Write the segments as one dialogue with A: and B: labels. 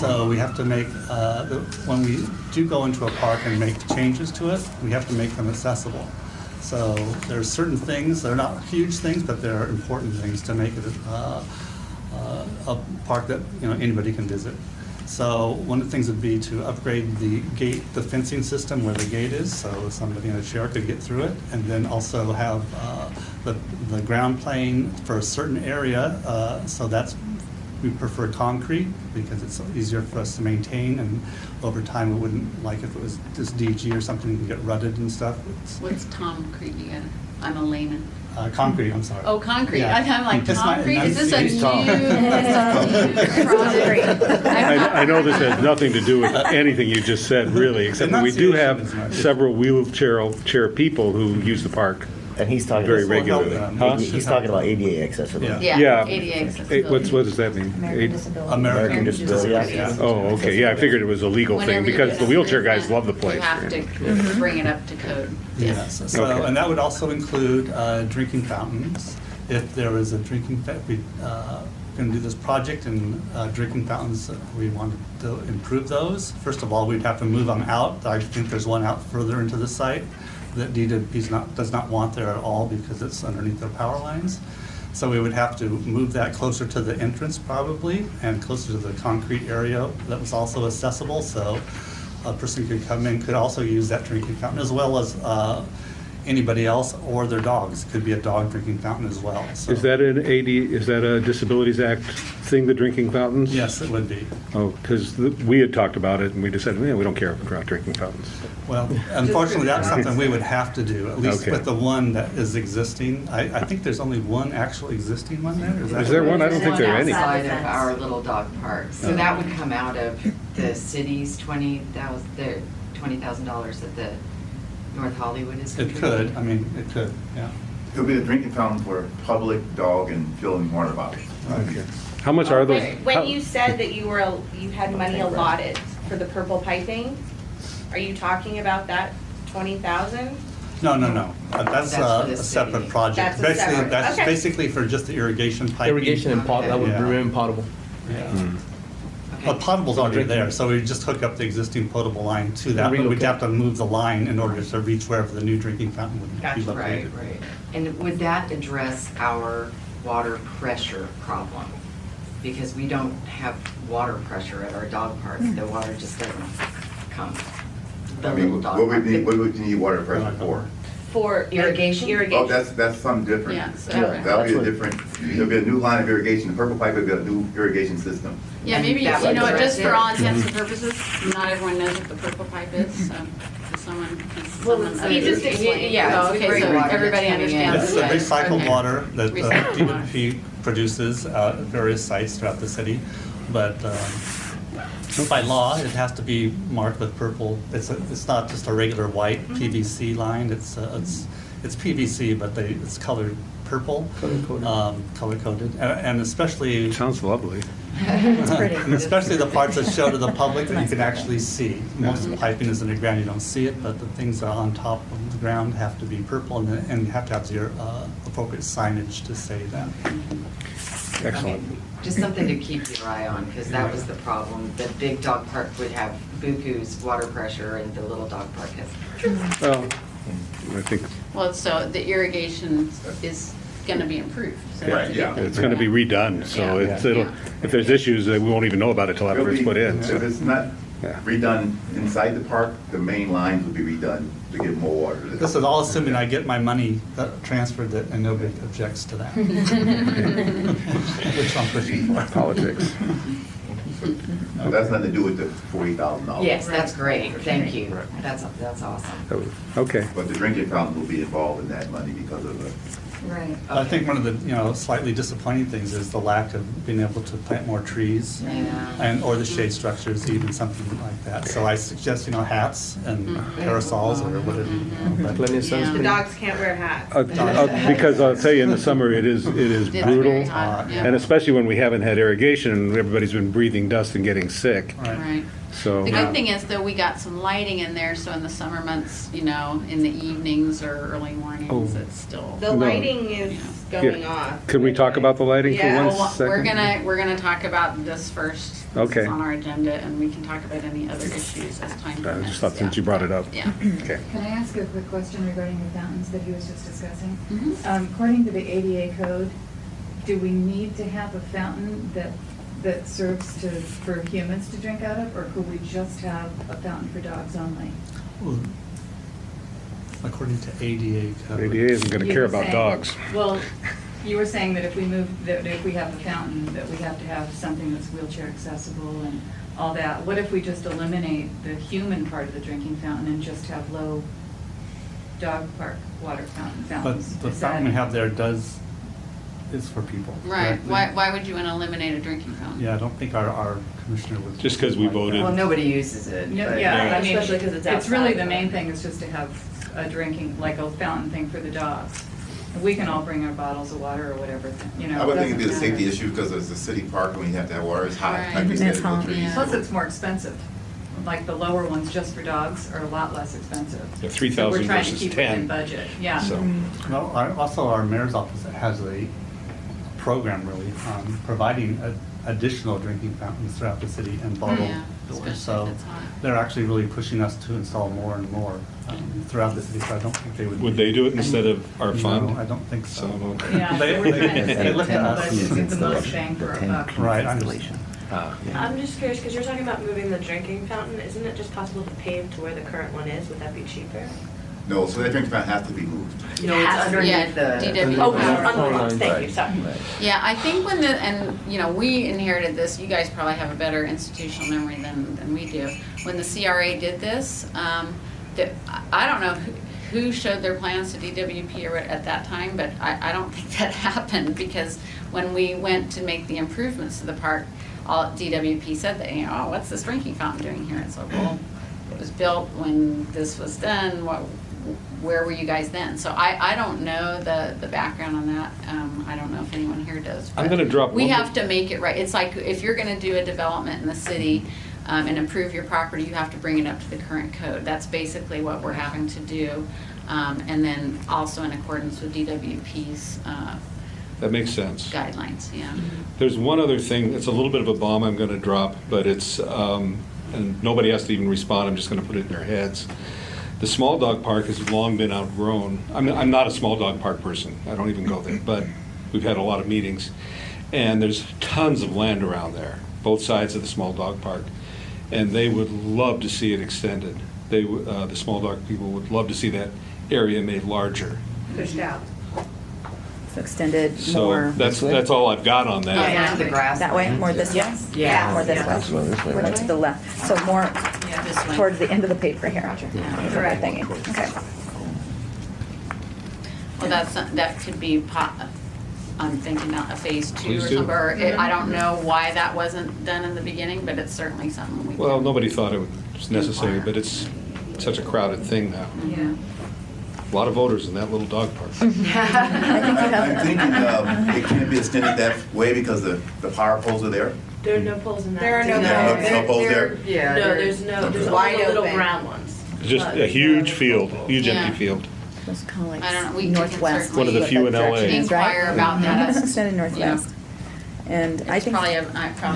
A: So we have to make, when we do go into a park and make changes to it, we have to make them accessible. So there's certain things, they're not huge things, but they're important things to make it a park that, you know, anybody can visit. So one of the things would be to upgrade the gate, the fencing system where the gate is, so somebody in a chair could get through it, and then also have the ground plane for a certain area. So that's, we prefer concrete because it's easier for us to maintain, and over time it wouldn't, like if it was just DG or something, you can get rutted and stuff.
B: What's concrete again? I'm a layman.
A: Concrete, I'm sorry.
B: Oh, concrete.
A: Yeah.
B: I'm like,
A: Just my
B: concrete? Is this a
A: enunciation.
C: I know this has nothing to do with anything you just said, really, except that we do have several wheelchair people who use the park
D: And he's talking
C: very
A: This will help
C: regularly.
A: them.
C: Huh?
D: He's talking about ADA accessibility.
A: Yeah.
B: Yeah, ADA accessibility.
C: What does that mean?
E: American Disability.
A: American
D: Disability Act.
A: Disability Act.
C: Oh, okay, yeah, I figured it was a legal thing,
B: Whenever you
C: because
B: get
C: the
B: a
C: wheelchair guys
B: movement,
C: love the place.
B: You have to bring it up to code.
A: Yes, so,
C: Okay.
A: and that would also include drinking fountains. If there was a drinking, we're going to do this project, and drinking fountains, we wanted to improve those. First of all, we'd have to move them out. I think there's one out further into the site that DWP does not want there at all because it's underneath their power lines. So we would have to move that closer to the entrance probably, and closer to the concrete area that was also accessible. So a person could come in, could also use that drinking fountain, as well as anybody else or their dogs. Could be a dog drinking fountain as well. So,
C: Is that is that a Disabilities Act thing, the drinking fountains?
A: yes, it would be.
C: Oh, because we had talked about it, and we just said, yeah, we don't care about drinking fountains.
A: Well, unfortunately, that's something we would have to do, at least
C: Okay.
A: with the one that is existing. I think there's only one actual existing one there.
C: Is there one? I don't think there are any.
F: Outside of our little dog park. So that would come out of the city's $20,000 that the North Hollywood is
A: It
F: contributing.
A: could, I mean, it could, yeah.
G: It'll be a drinking fountain for public, dog, and filling water bottles.
C: Okay. How much are those?
E: When you said that you had money allotted for the purple piping, are you talking about that 20,000?
A: No. That's
F: That's for the
A: a separate
F: city.
A: project.
E: That's a separate-
A: That's
E: okay.
A: basically for just the irrigation piping.
H: Irrigation and pot, that would
A: Yeah.
H: remain potable.
A: Yeah.
C: Hmm.
A: But potable's already there, so we just hook up the existing potable line to that, but we'd
H: Relocate.
A: have to move the line in order to reach wherever the new drinking fountain would be
E: Gotcha.
F: Right,
A: located.
F: right. And would that address our water pressure problem? Because we don't have water pressure at our dog park. The water just doesn't come. The
G: I
F: little
G: mean,
F: dog
G: what would
F: park.
G: need, what would you need water pressure for?
E: For
F: Irrigation?
G: Oh,
E: Irrigation.
G: that's something different.
B: Yeah, separate.
G: That'll be a
H: That's
G: different, there'll be a new line of irrigation. The purple pipe will be a new irrigation system.
B: Yeah, maybe,
F: That
B: you
F: would
B: know,
F: address
B: just for
F: it.
B: all intents and purposes, not everyone knows what the purple pipe is, so if someone.
E: You just explained.
F: Yeah,
B: Oh,
F: it's
B: okay,
F: great
B: so
F: water
B: everybody
F: that's coming in.
B: understands.
A: It's the recycled
B: Okay.
A: water that
B: Recycled water.
A: DWP produces at various sites throughout the city, but by law, it has to be marked with purple. It's not just a regular white PVC line, it's PVC, but it's colored purple. Color coded, and especially,
C: Sounds lovely.
A: and especially the parts that show to the public that you can actually see. Most of the piping is in the ground, you don't see it, but the things that are on top of the ground have to be purple, and you have to have your appropriate signage to say that.
C: Excellent.
F: Okay, just something to keep your eye on, because that was the problem. The big dog park would have buku's water pressure, and the little dog park has.
C: Well, I think
B: Well, so the irrigation is gonna be improved. So
G: Right,
B: that's a
G: yeah.
B: good thing.
C: it's going to be redone, so
B: Yeah.
C: it'll,
B: Yeah.
C: if there's issues, we won't even know about it till after
G: It'll
C: it's
G: be-
C: put in.
G: If
C: so.
G: it's not
C: Yeah.
G: redone inside the park, the main lines will be redone to get more water.
A: This is all assuming I get my money transferred and nobody objects to that. Which I'm pushing for.
C: Politics.
G: That's nothing to do with the $40,000.
F: Yes, that's great, thank you. That's awesome.
C: Okay.
G: But the drinking fountain will be involved in that money because of the,
F: Right.
A: I think one of the, slightly disappointing things is the lack of being able to plant more trees
F: Yeah.
A: or the shade structures, even something like that. So I suggest, hats and parasols or whatever. but-
H: Plenty of
B: Yeah.
E: The
H: sunscreen.
E: dogs can't wear hats.
C: Because I'll tell you, in the summer, it is
B: It's
C: brutal.
B: very hot, yeah.
C: And especially when we haven't had irrigation, and everybody's been breathing dust and getting sick.
B: Right.
C: So,
B: The good thing is, though, we got some lighting in there, so in the summer months, in the evenings or early mornings,
C: Oh.
B: it's still.
E: The
C: No.
E: lighting lighting is going off.
C: Can we talk about the lighting for
E: Yeah.
C: one
B: Well,
C: second?
B: we're gonna talk about this first.
C: Okay.
B: This is on our agenda, and we can talk about any other issues as time
C: I
B: permits.
C: just thought since you brought it up.
B: Yeah.
C: Okay.
H: Can I ask a quick question regarding the fountains that he was just discussing?
B: Mhm.
H: According to the ADA code, do we need to have a fountain that serves for humans to drink out of, or could we just have a fountain for dogs only?
A: Well, according to ADA code.
C: ADA isn't going to
H: You
C: care
H: were
C: about
H: saying-
C: dogs.
H: Well, you were saying that if we have a fountain, that we have to have something that's wheelchair accessible and all that. What if we just eliminate the human part of the drinking fountain and just have low dog park water fountains?
A: But the
H: Is that-
A: fountain we have there is for people.
B: Right,
A: correct?
B: why would you want to eliminate a drinking fountain?
A: Yeah, I don't think our commissioner would.
C: Just 'cause we
A: like that.
C: voted.
F: Well, nobody uses it.
H: No,
F: but-
H: yeah, I mean,
E: Especially 'cause it's
H: it's really
E: outside,
H: the
E: but-
H: main thing is just to have a drinking, like a fountain thing for the dogs. We can all bring our bottles of water or whatever, you know.
I: I would think it'd be a
H: doesn't
I: safety
H: matter.
I: issue because it's a city park and we have to have water, it's hot.
B: Right.
I: Like you said,
J: It's
I: it's no
J: hot.
I: trees.
B: Yeah.
H: Plus, it's more expensive. Like the lower ones just for dogs are a lot less expensive.
C: Yeah, 3,000
H: So we're trying to
C: versus
H: keep
C: 10.
H: within budget, yeah.
C: So,
A: Well, also our mayor's office has a program really providing additional drinking fountains throughout the city and bottled
B: Yeah,
A: doors.
B: especially
A: So
B: if it's hot.
A: they're actually really pushing us to install more and more throughout the city. So I don't think they would.
C: would they do it instead of our fund?
A: No, I don't think so.
C: So,
H: Yeah,
A: They-
H: so we're trying to
A: they
H: save
A: look at
H: within the
A: us
H: budget,
A: and-
H: get the most bang for our buck.
A: Right, I understand.
J: I'm just curious, because you're talking about moving the drinking fountain, isn't it just possible to pave to where the current one is? Would that be cheaper?
I: No, so that drink fountain has to be moved.
F: No, it's
J: Yeah,
F: underneath the.
B: DW.
J: Oh,
B: Power.
J: thank you, sorry.
B: Yeah, I think we inherited this, you guys probably have a better institutional memory than we do. When the CRA did this, I don't know who showed their plans to DWP at that time, but I don't think that happened, because when we went to make the improvements to the park, all DWP said that, oh, what's this drinking fountain doing here? And so, well, it was built when this was done, where were you guys then? So I don't know the background on that. I don't know if anyone here does.
C: I'm
B: but
C: gonna drop
B: We
C: one
B: have to make it right. It's like if you're gonna do a development in the city and improve your property, you have to bring it up to the current code. That's basically what we're having to do. And then also in accordance with DWP's
C: that makes sense.
B: guidelines, yeah.
C: There's one other thing, it's a little bit of a bomb I'm going to drop, but it's, and nobody has to even respond, I'm just going to put it in their heads. The small dog park has long been outgrown. I'm not a small dog park person, I don't even go there, but we've had a lot of meetings. And there's tons of land around there, both sides of the small dog park. And they would love to see it extended. The small dog people would love to see that area made larger.
E: Pushed out.
J: So extended
C: So
J: more
C: that's all I've got on that.
F: Yeah, the grass.
J: that way, more this way?
F: Yeah.
J: More this
D: This way,
J: way?
D: this way,
J: More
D: right?
J: to the left, so more
B: This way.
J: towards the end of the paper here. Is what we're thinking. Okay.
B: Well, that could be, I'm thinking a phase 2
C: Please
B: or
C: do.
B: something. Or I don't know why that wasn't done in the beginning, but it's certainly something we
C: Well,
B: can.
C: nobody thought it was necessary, but it's such a crowded thing now.
H: Yeah.
C: A lot of voters in that little dog park.
J: I think you
I: I'm
J: have,
I: thinking it can be extended that way because the power poles are there.
J: There are no poles in that.
E: There are no
I: There are
E: poles.
I: no poles there.
F: Yeah.
J: No,
F: they're-
J: there's
I: There's
J: only
E: wide
J: the little
E: open.
J: brown ones.
C: Just a huge field, huge
B: Yeah.
C: empty field.
J: it's kind of like
B: I don't know, we can
J: northwest.
B: certainly- One of the
J: what
C: few
J: that
C: in LA.
J: direction is, right?
B: Inquire about that.
J: Extended northwest. And I
B: It's
J: think,
B: probably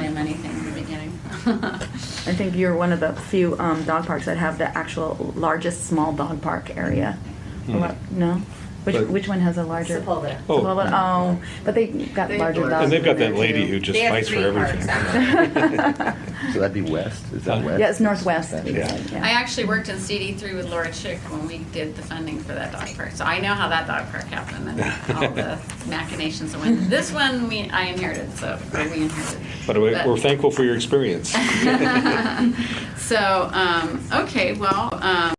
B: a money thing in the beginning.
J: I think you're one of the few dog parks that have the actual largest small dog park area. No?
C: But-
J: Which one has a larger?
E: Sepulveda.
C: Oh.
J: Oh, but they got larger dogs.
C: And they've got
J: there,
C: that lady
J: too.
C: who just
E: They have
C: fights for
E: 3 parks,
C: everything.
D: So that'd be west? Is that west?
J: Yeah, it's northwest.
C: Yeah.
B: I actually worked in CD3 with Laura Chick when we did the funding for that dog park. So I know how that dog park happened and all the machinations that went. This one I inherited, or we inherited.
C: But we're thankful for your experience.
B: So, okay, well,